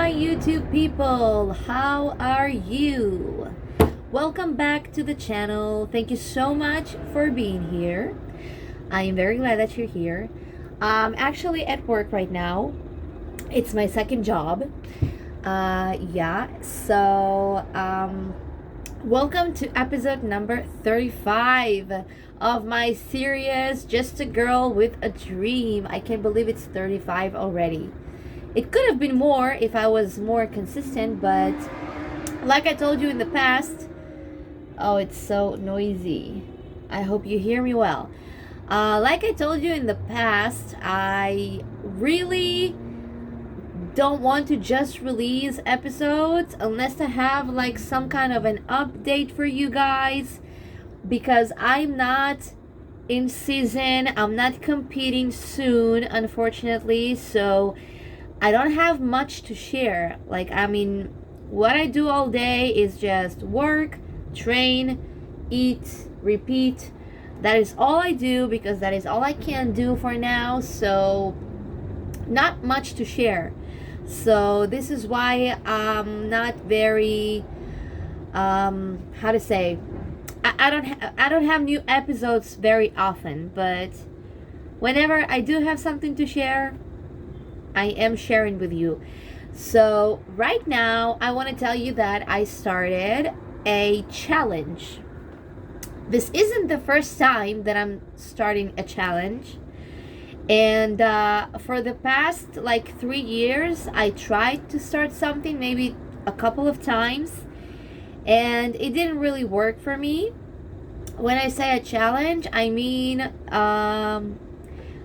my YouTube people, how are you? Welcome back to the channel. Thank you so much for being here. I am very glad that you're here. I'm actually at work right now. It's my second job. Welcome to episode number 35 of my series, Just a Girl with a Dream. I can't believe it's 35 already. It could have been more if I was more consistent, but like I told you in the past, oh, it's so noisy. I hope you hear me well. Like I told you in the past, I really don't want to just release episodes unless I have like some kind of an update for you guys, because I'm not in season, I'm not competing soon, unfortunately, so I don't have much to share. What I do all day is just work, train, eat, repeat. That is all I do because that is all I can do for now. So not much to share. So this is why I'm not very how to say, I don't have new episodes very often, but whenever I do have something to share, I am sharing with you. So right now I want to tell you that I started a challenge. This isn't the first time that I'm starting a challenge, and for the past like 3 years I tried to start something, maybe a couple of times, and it didn't really work for me. When I say a challenge, I mean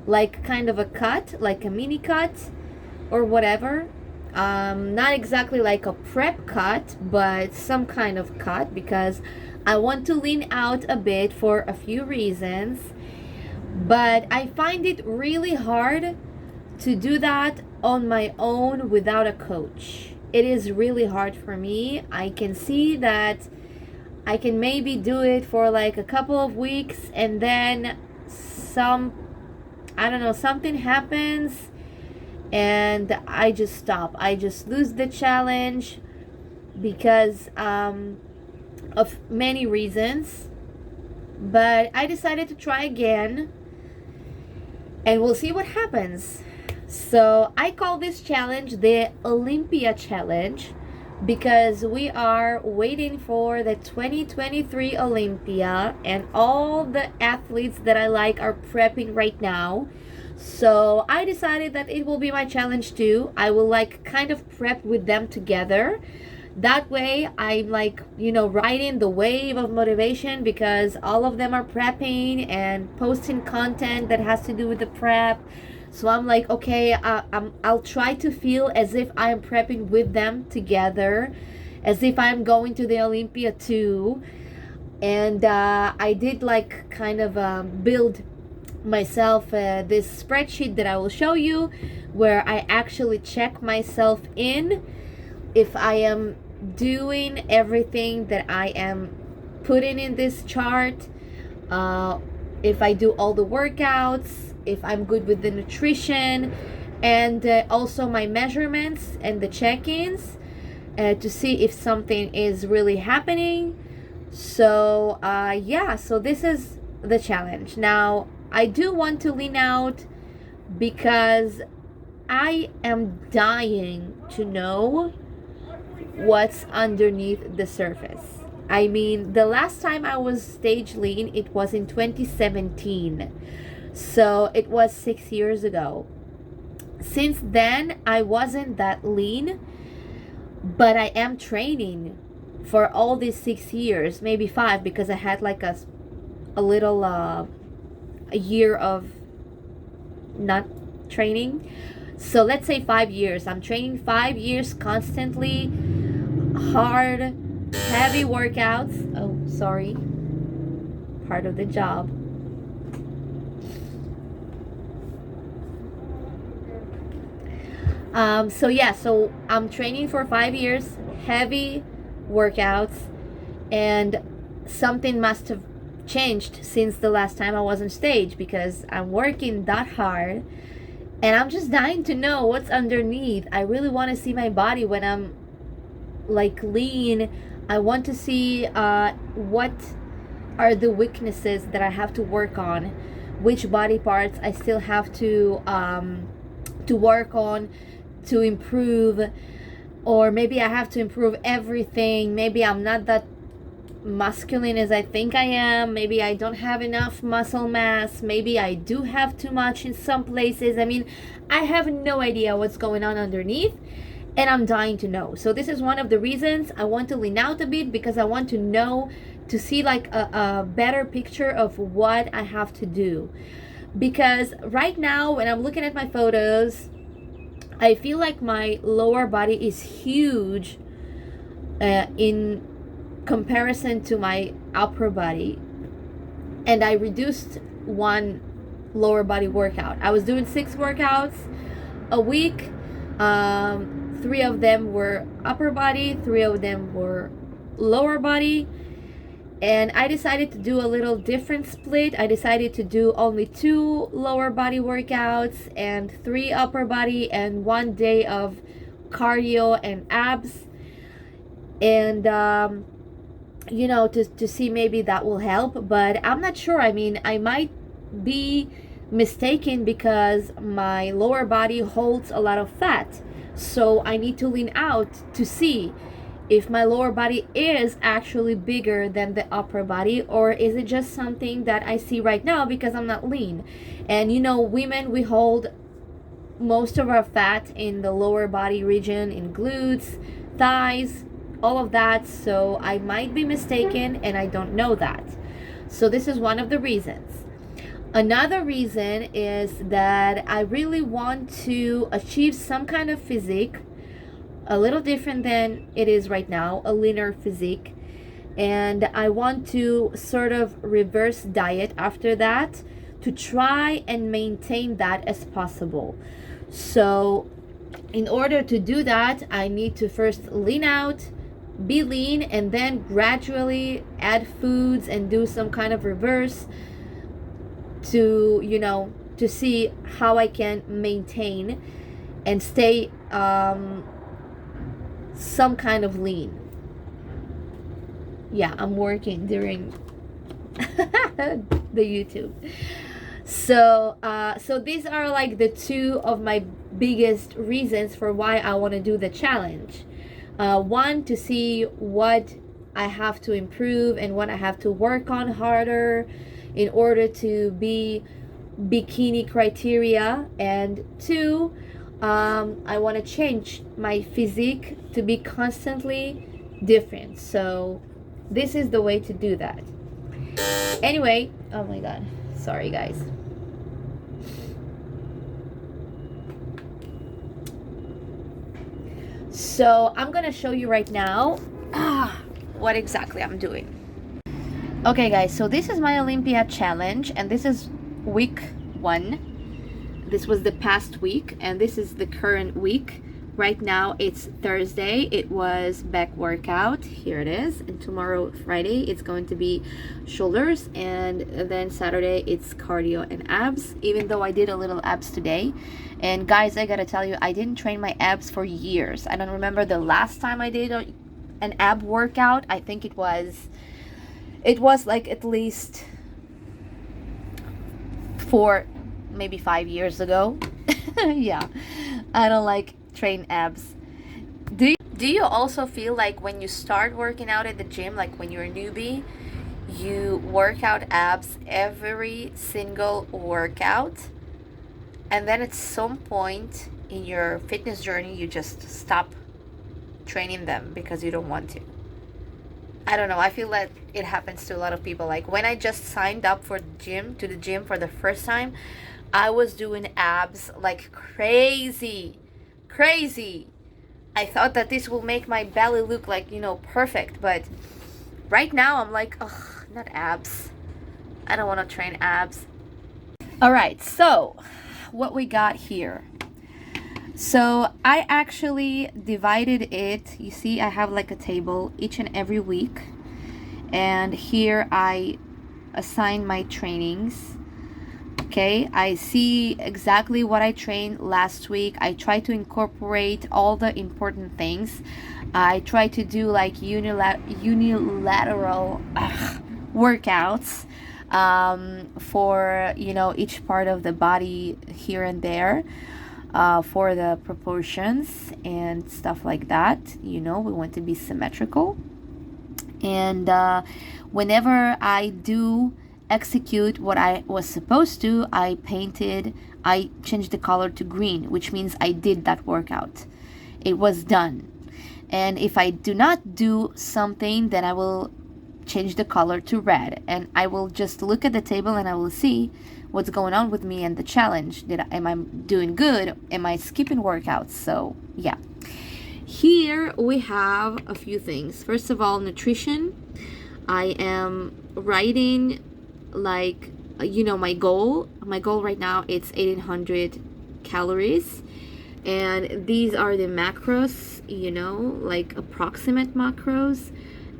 like kind of a cut, like a mini cut or whatever. Not exactly like a prep cut, but some kind of cut, because I want to lean out a bit for a few reasons. But I find it really hard to do that on my own without a coach. It is really hard for me. I can see that I can maybe do it for like a couple of weeks, and then something happens and I just stop. I just lose the challenge because of many reasons. But I decided to try again, and we'll see what happens. So I call this challenge the Olympia challenge, because we are waiting for the 2023 Olympia, and all the athletes that I like are prepping right now. So I decided that it will be my challenge too. I will like kind of prep with them together. That way I'm like, riding the wave of motivation, because all of them are prepping and posting content that has to do with the prep. So I'm like, okay, I'll try to feel as if I'm prepping with them together, as if I'm going to the Olympia too. And I did like kind of build myself this spreadsheet that I will show you, where I actually check myself in if I am doing everything that I am putting in this chart, if I do all the workouts, if I'm good with the nutrition, and also my measurements and the check-ins to see if something is really happening. So so this is the challenge. Now I do want to lean out because I am dying to know what's underneath the surface. I mean, the last time I was stage lean, it was in 2017. So it was 6 years ago. Since then, I wasn't that lean, but I am training for all these 6 years, maybe 5, because I had like a little a year of not training. So let's say 5 years. I'm training 5 years constantly, hard, heavy workouts. Oh, sorry. Part of the job. So I'm training for 5 years, heavy workouts, and something must have changed since the last time I was on stage, because I'm working that hard And I'm just dying to know what's underneath. I really want to see my body when I'm like lean. I want to see what are the weaknesses that I have to work on, which body parts I still have to work on, to improve, or maybe I have to improve everything. Maybe I'm not that masculine as I think I am. Maybe I don't have enough muscle mass. Maybe I do have too much in some places. I mean, I have no idea what's going on underneath, and I'm dying to know. So this is one of the reasons I want to lean out a bit, because I want to know, to see like a better picture of what I have to do. Because right now when I'm looking at my photos, I feel like my lower body is huge in comparison to my upper body, and I reduced one lower body workout. I was doing 6 workouts a week. 3 of them were upper body, 3 of them were lower body, and I decided to do a little different split. I decided to do only 2 lower body workouts and 3 upper body, and 1 day of cardio and abs. And you know, to see maybe that will help, but I'm not sure. I mean, I might be mistaken because my lower body holds a lot of fat, so I need to lean out to see if my lower body is actually bigger than the upper body, or is it just something that I see right now because I'm not lean. And you know, women, we hold most of our fat in the lower body region, in glutes, thighs, all of that. So I might be mistaken and I don't know that. So this is one of the reasons. Another reason is that I really want to achieve some kind of physique, a little different than it is right now, a leaner physique. And I want to sort of reverse diet after that, to try and maintain that as possible. So in order to do that, I need to first lean out, be lean, and then gradually add foods and do some kind of reverse to, you know, to see how I can maintain and stay some kind of lean. Yeah, I'm working during the YouTube. So so these are like the 2 of my biggest reasons for why I want to do the challenge. One, to see what I have to improve and what I have to work on harder in order to be bikini criteria. And 2, I want to change my physique to be constantly different. So this is the way to do that. Anyway, oh my god, sorry guys. So I'm gonna show you right now what exactly I'm doing. Okay guys, so this is my Olympia challenge, and this is week 1. This was the past week, and this is the current week. Right now it's Thursday. It was back workout. Here it is. And tomorrow, Friday, it's going to be shoulders, and then Saturday it's cardio and abs, even though I did a little abs today. And guys, I gotta tell you, I didn't train my abs for years. I don't remember the last time I did an ab workout. I think it was like at least 4, maybe 5 years ago. Yeah, I don't like train abs. Do you also feel like when you start working out at the gym, like when you're a newbie, you work out abs every single workout, and then at some point in your fitness journey you just stop training them because you don't want to? I don't know, I feel that it happens to a lot of people. Like when I just signed up for the gym for the first time, I was doing abs like crazy. I thought that this will make my belly look like, you know, perfect, but right now I'm like, ugh, not abs. I don't want to train abs. All right, so what we got here. So I actually divided it. You see, I have like a table each and every week, and here I assign my trainings. Okay, I see exactly what I trained last week. I try to incorporate all the important things. I try to do like unilateral workouts for each part of the body here and there, for the proportions and stuff like that. We want to be symmetrical. And whenever I do execute what I was supposed to, I changed the color to green, which means I did that workout. It was done. And if I do not do something, then I will change the color to red, and I will just look at the table and I will see what's going on with me and the challenge. Am I doing good? Am I skipping workouts? So yeah. Here we have a few things. First of all, nutrition. I am writing like my goal. My goal right now, it's 1800 calories. And these are the macros, like approximate macros.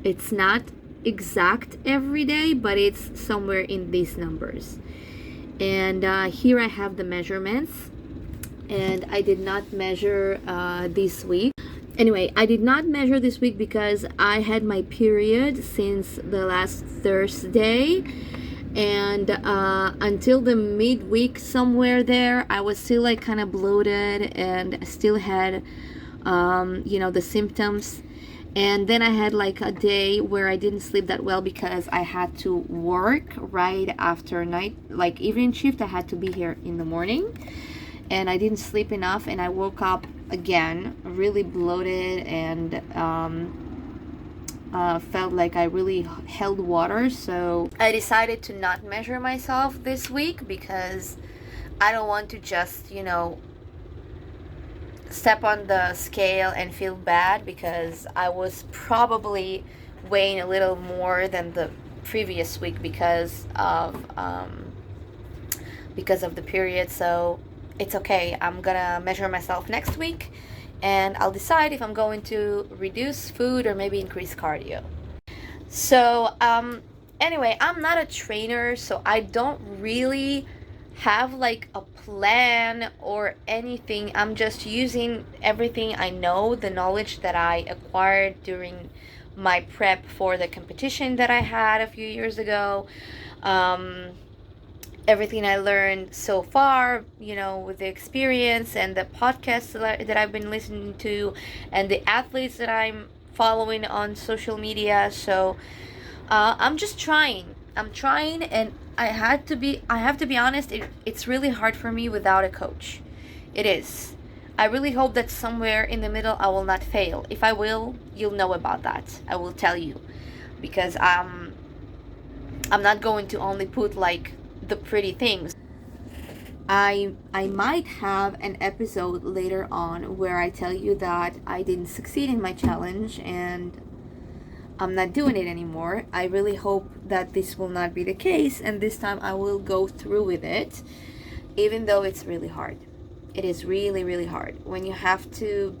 It's not exact every day, but it's somewhere in these numbers. And here I have the measurements. And I did not measure this week. Anyway, I did not measure this week because I had my period since the last Thursday. And until the midweek somewhere there, I was still like kind of bloated and still had the symptoms. And then I had like a day where I didn't sleep that well because I had to work right after like evening shift. I had to be here in the morning, and I didn't sleep enough, and I woke up again really bloated and felt like I really held water. So I decided to not measure myself this week because I don't want to just step on the scale and feel bad, because I was probably weighing a little more than the previous week because of the period. So it's okay. I'm gonna measure myself next week, and I'll decide if I'm going to reduce food or maybe increase cardio. So anyway, I'm not a trainer, so I don't really have like a plan or anything. I'm just using everything I know, the knowledge that I acquired during my prep for the competition that I had a few years ago. Everything I learned so far, with the experience and the podcasts that I've been listening to, and the athletes that I'm following on social media. So I'm just trying. And I have to be honest, it's really hard for me without a coach. It is. I really hope that somewhere in the middle I will not fail. If I will, you'll know about that. I will tell you, because I'm not going to only put like the pretty things. I might have an episode later on where I tell you that I didn't succeed in my challenge and I'm not doing it anymore. I really hope that this will not be the case, and this time I will go through with it, even though it's really hard. It is really, really hard when you have to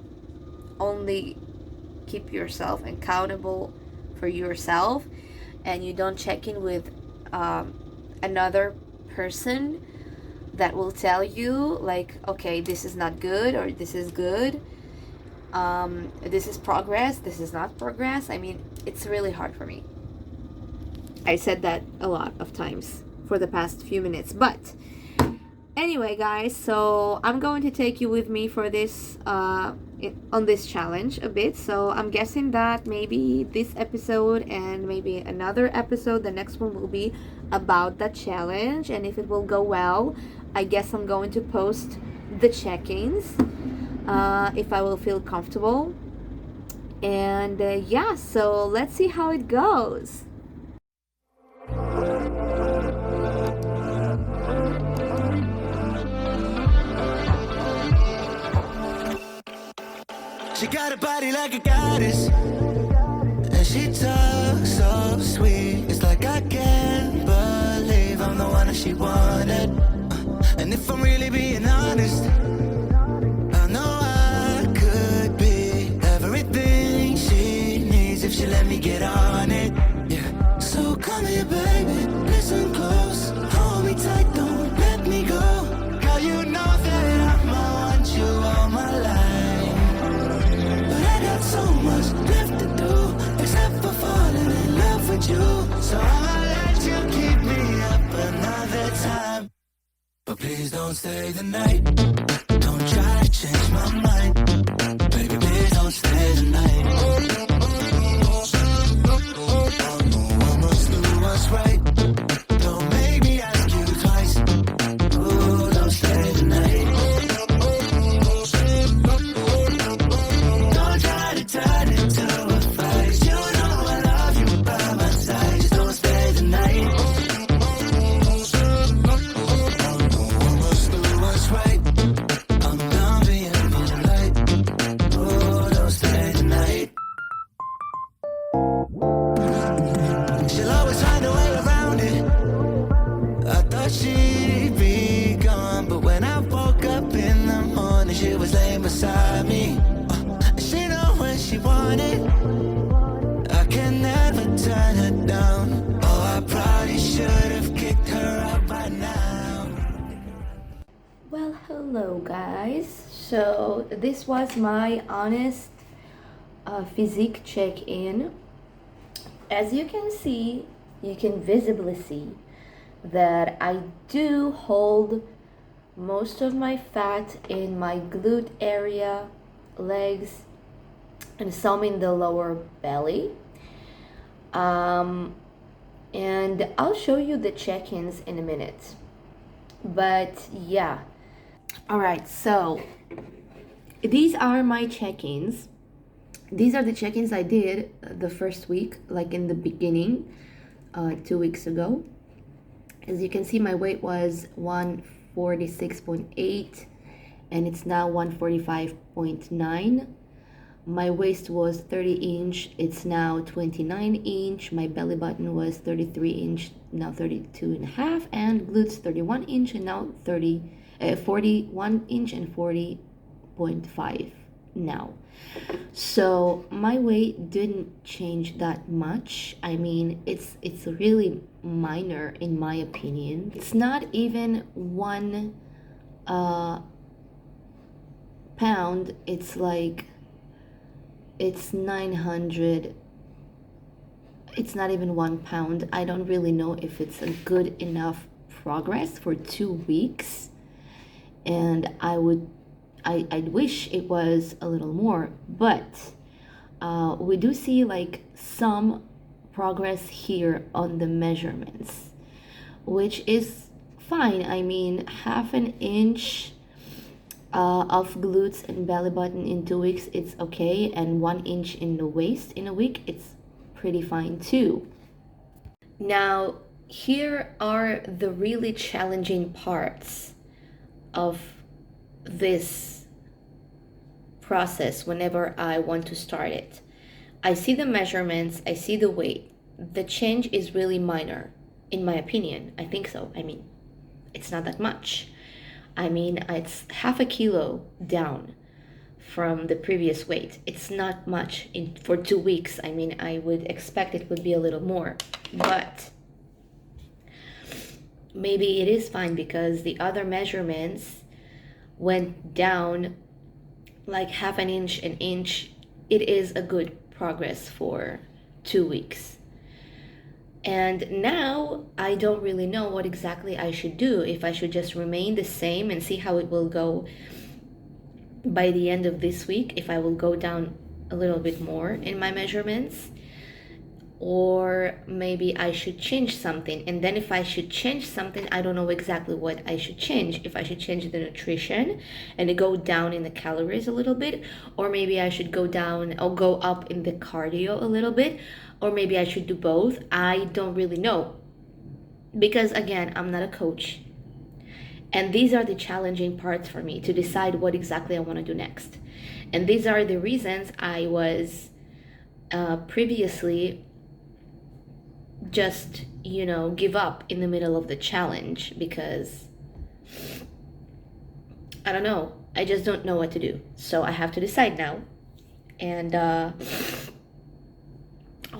only keep yourself accountable for yourself, and you don't check in with another person that will tell you like, okay, this is not good, or this is good. This is progress, this is not progress. I mean, it's really hard for me. I said that a lot of times for the past few minutes. But anyway, guys, so I'm going to take you with me for this on this challenge a bit. So I'm guessing that maybe this episode and maybe another episode, the next one, will be about that challenge. And if it will go well, I guess I'm going to post the check-ins if I will feel comfortable. And yeah, so let's see how it goes. She got a body like a goddess, and she talks so sweet. It's like I can't believe I'm the one that she wanted. And if I'm really being honest, I know I could be everything she needs if she let me get on it. Yeah. So come here, baby, listen close, hold me tight, don't let me with you. So I'ma let you keep me up another time. But please don't stay the night. Don't try to change my mind. Baby, please don't stay the night. I must do what's right. Don't make me ask you twice. Oh, don't stay the night. Don't try to turn it to a fight. You know I love you by my side. Just don't stay the night. I must do what's right. I'm done being polite. Oh, don't stay the night. She'll always find a way around it. I thought she'd be gone, but when I woke up in the morning, she was laying beside me. She know when she wanted. I can never turn her down. Oh, I probably should have kicked her out by now. Well, hello guys. So this was my honest physique check-in. As you can see, you can visibly see that I do hold most of my fat in my glute area, legs, and some in the lower belly. And I'll show you the check-ins in a minute. But yeah. All right, so these are my check-ins. These are the check-ins I did the first week, like in the beginning, 2 weeks ago. As you can see, my weight was 146.8 and it's now 145.9. My waist was 30 inch, it's now 29 inch. My belly button was 33 inch, now 32 and a half, and glutes 31 inch and now 41 inch and 40.5 now. So my weight didn't change that much. I mean, it's really minor in my opinion. It's not even 1 pound. It's like it's 900. It's not even 1 pound. I don't really know if it's a good enough progress for 2 weeks, and I'd wish it was a little more, but we do see like some progress here on the measurements, which is fine. I mean, half an inch of glutes and belly button in 2 weeks, it's okay, and 1 inch in the waist in a week, it's pretty fine too. Now, here are the really challenging parts of this process whenever I want to start it. I see the measurements, I see the weight. The change is really minor, in my opinion. I think so. I mean, it's not that much. I mean, it's half a kilo down from the previous weight. It's not much for 2 weeks. I mean, I would expect it would be a little more, but maybe it is fine because the other measurements went down like half an inch, an inch. It is a good progress for 2 weeks. And now I don't really know what exactly I should do, if I should just remain the same and see how it will go by the end of this week, if I will go down a little bit more in my measurements, or maybe I should change something. And then if I should change something, I don't know exactly what I should change. If I should change the nutrition and go down in the calories a little bit, or maybe I should go down or go up in the cardio a little bit, or maybe I should do both. I don't really know, because again, I'm not a coach. And these are the challenging parts for me to decide what exactly I want to do next. And these are the reasons I was previously just, give up in the middle of the challenge, because I don't know. I just don't know what to do. So I have to decide now. And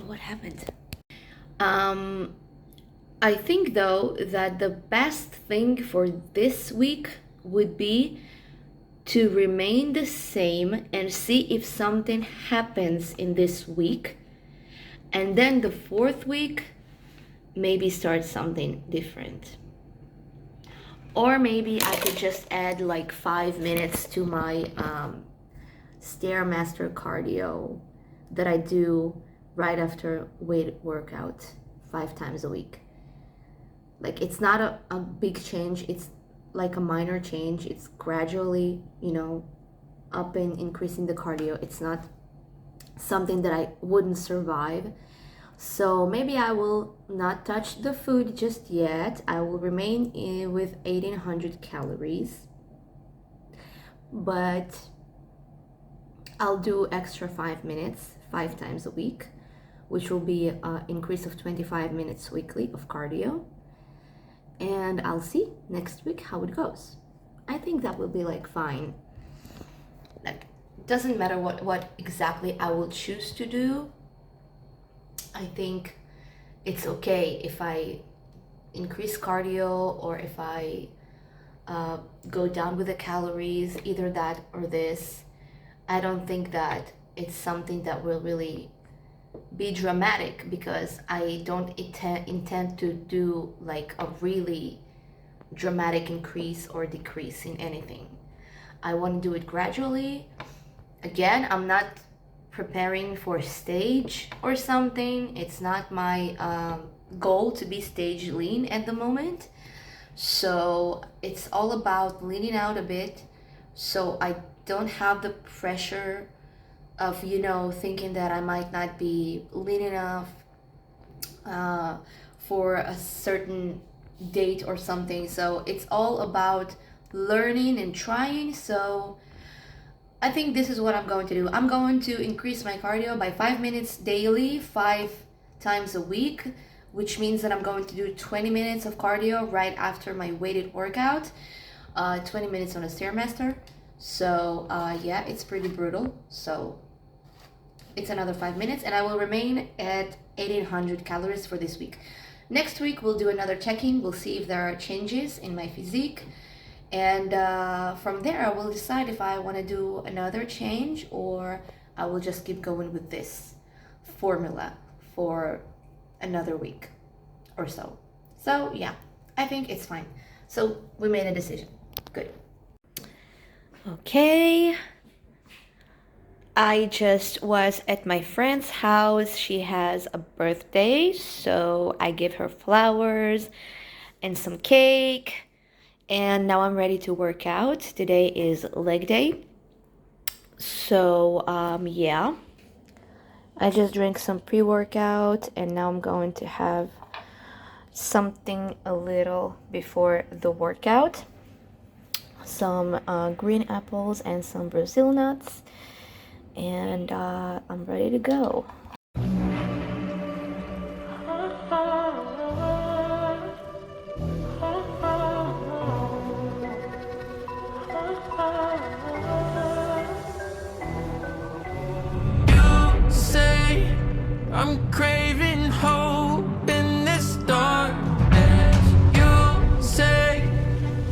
what happened? I think though that the best thing for this week would be to remain the same and see if something happens in this week, And then the fourth week, maybe start something different. Or maybe I could just add like 5 minutes to my Stairmaster cardio that I do right after weight workout 5 times a week. Like, it's not a big change, it's like a minor change. It's gradually, up and increasing the cardio. It's not something that I wouldn't survive. So maybe I will not touch the food just yet. I will remain with 1800 calories. But I'll do extra 5 minutes, 5 times a week, which will be an increase of 25 minutes weekly of cardio. And I'll see next week how it goes. I think that will be like fine. Like, doesn't matter what exactly I will choose to do. I think it's okay if I increase cardio or if I go down with the calories, either that or this. I don't think that it's something that will really be dramatic, because I don't intend to do like a really dramatic increase or decrease in anything. I want to do it gradually. Again, I'm not preparing for a stage or something. It's not my goal to be stage lean at the moment. So it's all about leaning out a bit, so I don't have the pressure of thinking that I might not be lean enough for a certain date or something. So it's all about learning and trying. So I think this is what I'm going to do. I'm going to increase my cardio by 5 minutes daily, 5 times a week, which means that I'm going to do 20 minutes of cardio right after my weighted workout, 20 minutes on a Stairmaster. So yeah, it's pretty brutal. So it's another 5 minutes, and I will remain at 1800 calories for this week. Next week, we'll do another check-in. We'll see if there are changes in my physique. And from there, I will decide if I want to do another change, or I will just keep going with this formula for another week or so. So yeah, I think it's fine. So we made a decision. Good. Okay. I just was at my friend's house. She has a birthday, so I give her flowers and some cake. And now I'm ready to work out. Today is leg day. So yeah, I just drank some pre-workout, and now I'm going to have something a little before the workout. Some green apples and some Brazil nuts. And I'm ready to go. You say I'm craving hope in this darkness. You say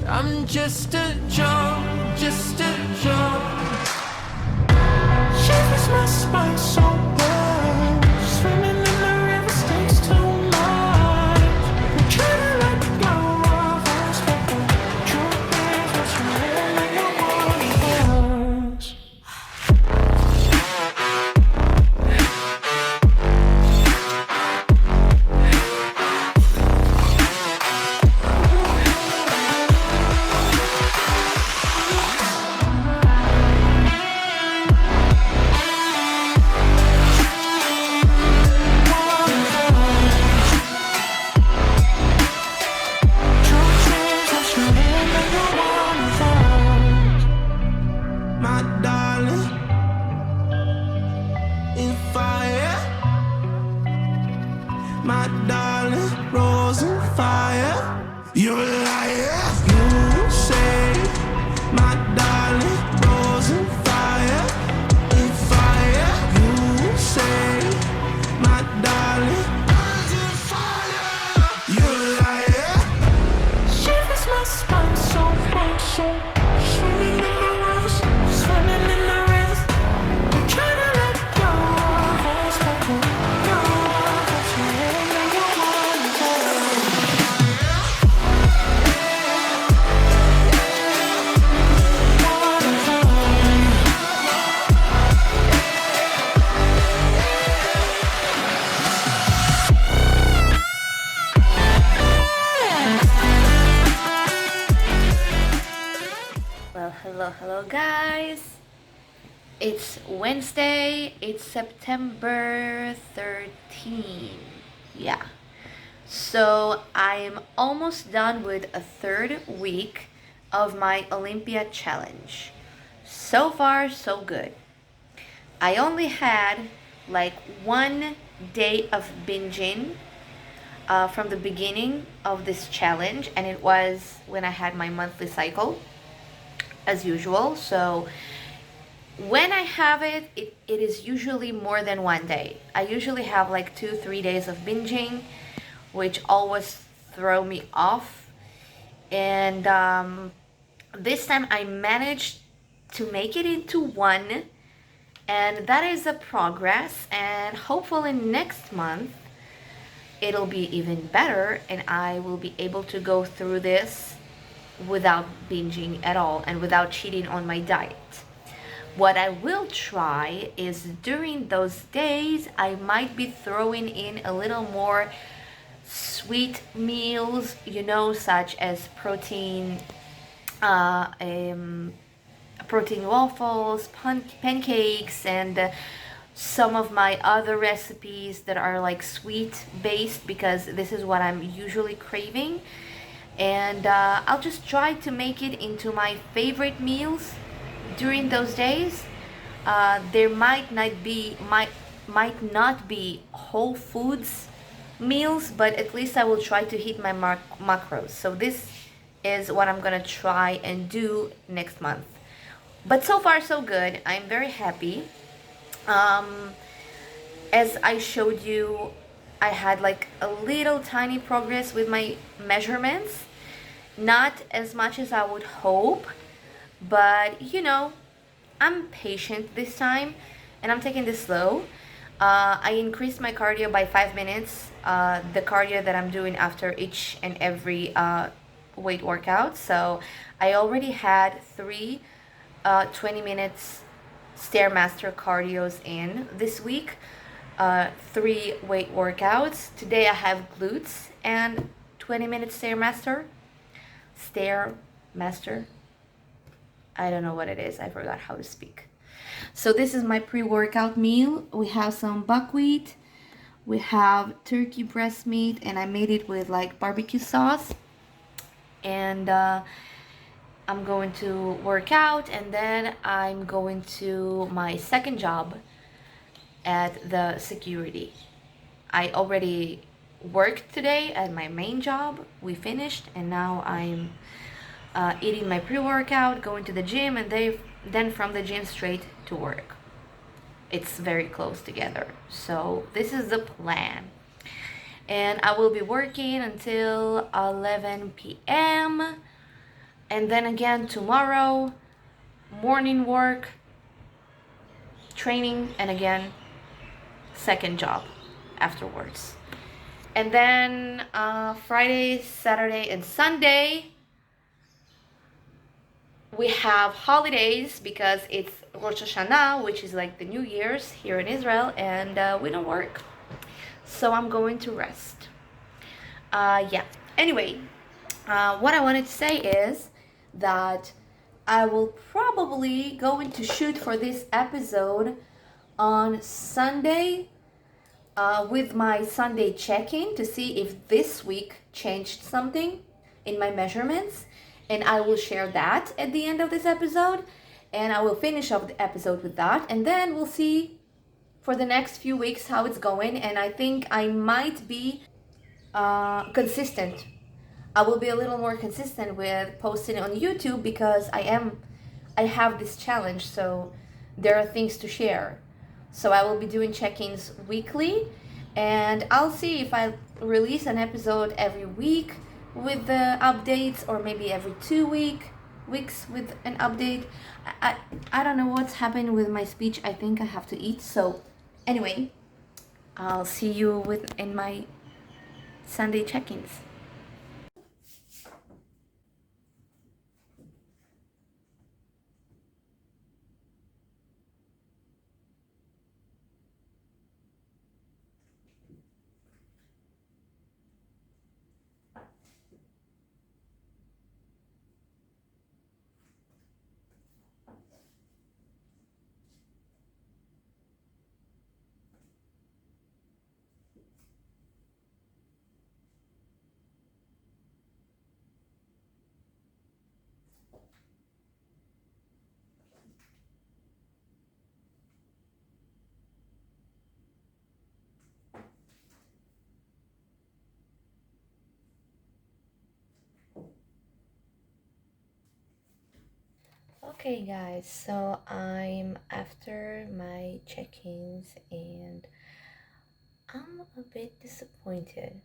I'm just a joke, just a joke. Shivers my spine so bad. Swimming in the river stinks too much. I'm trying to let go of us, but the truth is what you really want us. Hello, guys. It's Wednesday. It's September 13. Yeah. So I'm almost done with a third week of my Olympia challenge. So far, so good. I only had like 1 day of binging from the beginning of this challenge, and it was when I had my monthly cycle, as usual. So when I have it, it is usually more than 1 day. I usually have like 2-3 days of binging, which always throw me off. And this time I managed to make it into one, and that is a progress. And hopefully next month it'll be even better, and I will be able to go through this without binging at all and without cheating on my diet. What I will try is during those days, I might be throwing in a little more sweet meals, such as uh, um, protein waffles, pancakes, and some of my other recipes that are like sweet based, because this is what I'm usually craving. And I'll just try to make it into my favorite meals during those days. There might not be whole foods meals, but at least I will try to hit my macros. So this is what I'm gonna try and do next month. But so far so good. I'm very happy. Um, as I showed you, I had like a little tiny progress with my measurements. Not as much as I would hope, but I'm patient this time, and I'm taking this slow. I increased my cardio by 5 minutes, the cardio that I'm doing after each and every weight workout. So I already had three 20 minutes Stairmaster cardios in this week, 3 weight workouts. Today I have glutes and 20 minutes Stairmaster. I don't know what it is. I forgot how to speak. So this is my pre-workout meal. We have some buckwheat. We have turkey breast meat, and I made it with like barbecue sauce. And I'm going to work out, and then I'm going to my second job at the security. I already worked today at my main job. We finished, and now I'm eating my pre-workout, going to the gym, and then from the gym straight to work. It's very close together. So this is the plan. And I will be working until 11 p.m. And then again tomorrow, morning work, training, and again, second job afterwards. And then Friday, Saturday, and Sunday, we have holidays because it's Rosh Hashanah, which is like the New Year's here in Israel, and we don't work. So I'm going to rest. Yeah. Anyway, what I wanted to say is that I will probably going to shoot for this episode on Sunday with my Sunday check-in to see if this week changed something in my measurements, and I will share that at the end of this episode, and I will finish up the episode with that, and then we'll see for the next few weeks how it's going. And I think I might be consistent. I will be a little more consistent with posting on YouTube because I have this challenge, so there are things to share. So I will be doing check-ins weekly, and I'll see if I release an episode every week with the updates, or maybe every 2 weeks with an update. I don't know what's happening with my speech. I think I have to eat. So anyway, I'll see you in my Sunday check-ins. Okay, guys, so I'm after my check-ins and I'm a bit disappointed,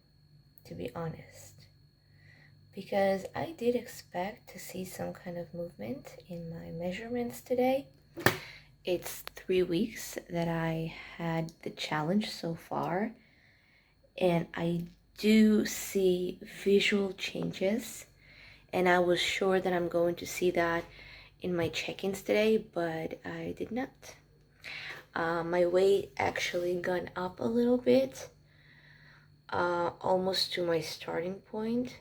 to be honest, because I did expect to see some kind of movement in my measurements today. It's 3 weeks that I had the challenge so far, and I do see visual changes, and I was sure that I'm going to see that in my check-ins today, but I did not. My weight actually gone up a little bit, almost to my starting point,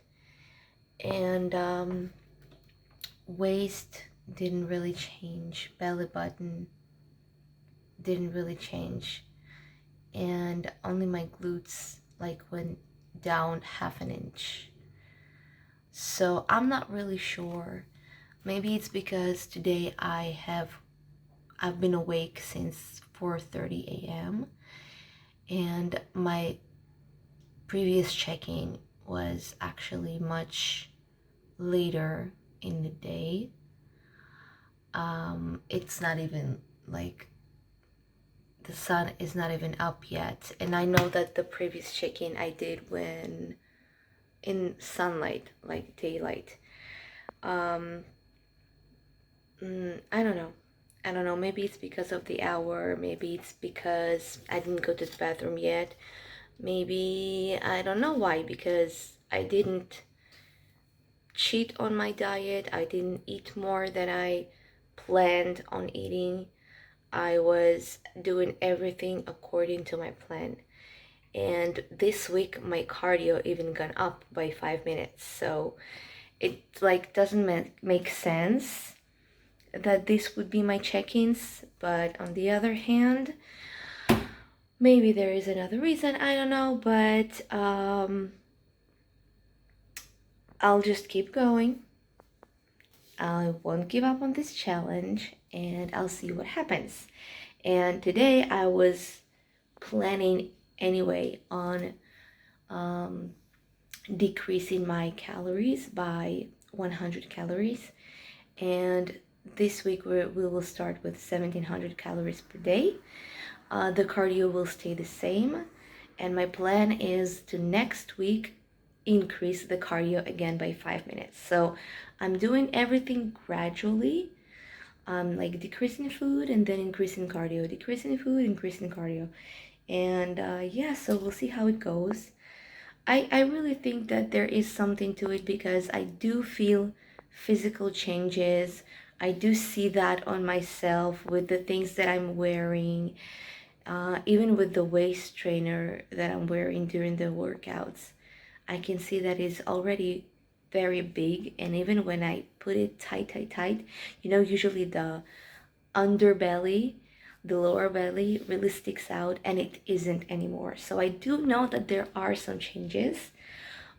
and waist didn't really change, belly button didn't really change, and only my glutes like went down half an inch. So I'm not really sure. Maybe it's because today I've been awake since 4:30 a.m. and my previous checking was actually much later in the day. It's not even like the sun is not even up yet, and I know that the previous check-in I did when in sunlight, like daylight. um I don't know. I don't know, maybe it's because of the hour, maybe it's because I didn't go to the bathroom yet, maybe I don't know why, because I didn't cheat on my diet, I didn't eat more than I planned on eating. I was doing everything according to my plan. And this week my cardio even gone up by 5 minutes. So it like doesn't make sense that this would be my check-ins, but on the other hand, maybe there is another reason, I don't know, but I'll just keep going. I won't give up on this challenge and I'll see what happens. And today I was planning anyway on decreasing my calories by 100 calories, and this week we will start with 1700 calories per day. The cardio will stay the same, and my plan is to next week increase the cardio again by 5 minutes. So I'm doing everything gradually. Like decreasing food and then increasing cardio, decreasing food, increasing cardio. And yeah, so we'll see how it goes. I really think that there is something to it because I do feel physical changes. I do see that on myself with the things that I'm wearing, even with the waist trainer that I'm wearing during the workouts. I can see that it's already very big, and even when I put it tight, usually the underbelly, the lower belly really sticks out, and it isn't anymore. So I do know that there are some changes,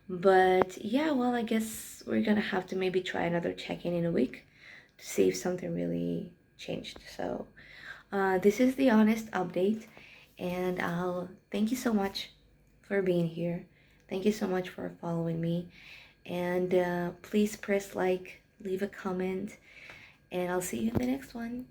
but yeah, well, I guess we're gonna have to maybe try another check-in in a week to see if something really changed. So this is the honest update, and I'll thank you so much for being here. Thank you so much for following me, and please press like, leave a comment, and I'll see you in the next one.